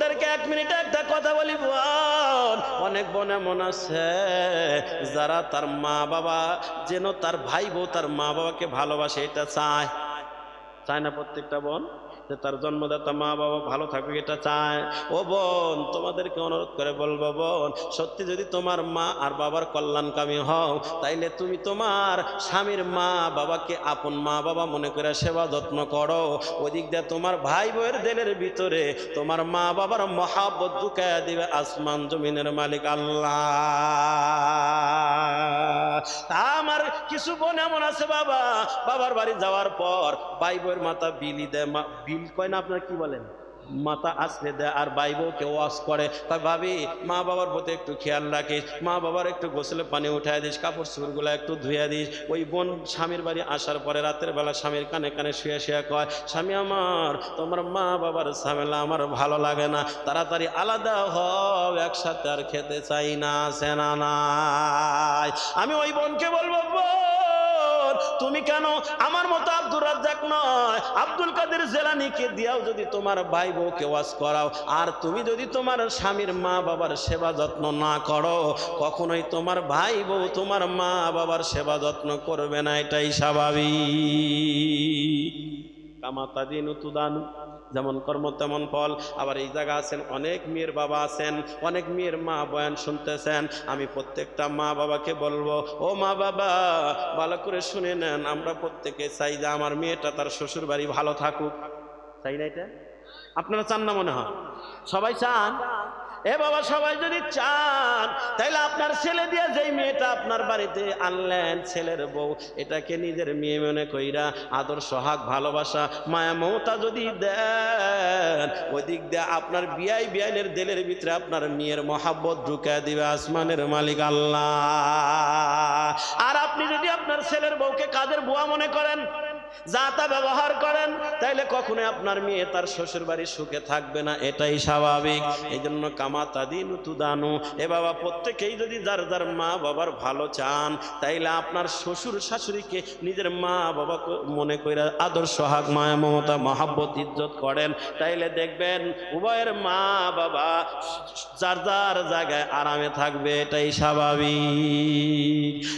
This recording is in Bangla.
বোনদেরকে 1 মিনিটে একটা কথা বলি বোন, অনেক বোন এমন আছে যারা তার মা বাবা যেন তার ভাই বউ তার মা বাবাকে ভালোবাসে এটা চায়, চায় না প্রত্যেকটা বোন যে তার জন্মদাতা মা বাবা ভালো থাকুক এটা চায়। ও বোন, তোমাদেরকে অনুরোধ করে বলবো বোন, সত্যি যদি তোমার মা আর বাবার কল্যাণকামী হও তাইলে তুমি তোমার স্বামীর মা বাবাকে আপন মা বাবা মনে করে সেবা যত্ন করো। ওদিক দিয়ে তোমার ভাই বউয়ের দিলের ভিতরে তোমার মা বাবার মহাব্বত ঢুকায়া দিবে আসমান জমিনের মালিক আল্লাহ। আমার কিছু বোন এমন আছে বাবা বাবার বাড়ি যাওয়ার পর ভাই বউয়ের মাথা বিলি দেয়, বিল কয় না আপনারা কি বলেন, মাথা আসলে দেয়, আর ভাই বউকে ওয়াশ করে, তাই ভাবি মা বাবার প্রতি একটু খেয়াল রাখিস, মা বাবার একটু গোসলে পানি উঠাই দিস, কাপড় চোপড়গুলো একটু ধুয়ে দিস। ওই বোন স্বামীর বাড়ি আসার পরে রাতের বেলা স্বামীর কানে কানে শুয়ে শুয়ে কয়, স্বামী আমার তোমার মা বাবার ঝামেলা আমার ভালো লাগে না, তাড়াতাড়ি আলাদা হও, একসাথে আর খেতে চাই না, সেনা নাই। আমি ওই বোনকে বলবো বোন, তুমি কেন আমার মতো আব্দুর রাজ্জাক নয় আব্দুল কাদের জেলানিকে দিয়াও যদি তোমার ভাই বউকে ওয়াজ করাও, আর তুমি যদি তোমার স্বামীর মা বাবার সেবা যত্ন না করো, কখনোই তোমার ভাই বউ তোমার মা বাবার সেবা যত্ন করবে না, এটাই স্বাভাবিক। কামাতা দিন তুদানু, যেমন কর্ম তেমন ফল। আবার এই জায়গা আছেন অনেক মেয়ের বাবা আছেন, অনেক মেয়ের মা বয়ান শুনতেছেন, আমি প্রত্যেকটা মা বাবাকে বলবো, ও মা বাবা ভালো করে শুনে নেন, আমরা প্রত্যেকে চাই যে আমার মেয়েটা তার শ্বশুর বাড়ি ভালো থাকুক, চাই না? এটা আপনারা চান না মনে হয়? সবাই চান? এ বাবা সবাই যদি চান তাইলে আপনার ছেলে দিয়ে যেই মেয়েটা আপনার বাড়িতে আনলেন ছেলের বউ, এটাকে নিজের মেয়ে মনে কইরা আদর সোহাগ ভালোবাসা মায়া মমতা যদি দেন, ওই দিক দিয়ে আপনার বিয়াই বিয়ানের দিলের ভিতরে আপনার মেয়ের মহাব্বত ঢুকা দিবে আসমানের মালিক আল্লাহ। আর আপনি যদি আপনার ছেলের বউকে কাজের বুয়া মনে করেন, যা তা ব্যবহার করেন, তাইলে কখনোই আপনার মেয়ে তার শ্বশুর বাড়ি সুখে থাকবে না, এটাই স্বাভাবিক। এই জন্য কামাতা দিন তুদানু, এ বাবা প্রত্যেকেই যদি যার যার মা বাবার ভালো চান, তাইলে আপনার শ্বশুর শাশুড়িকে নিজের মা বাবা মনে করে আদর সোহাগ মায়া মমতা মহাব্বত ইজ্জত করেন, তাইলে দেখবেন উভয়ের মা বাবা যার যার জায়গায় আরামে থাকবে, এটাই স্বাভাবিক।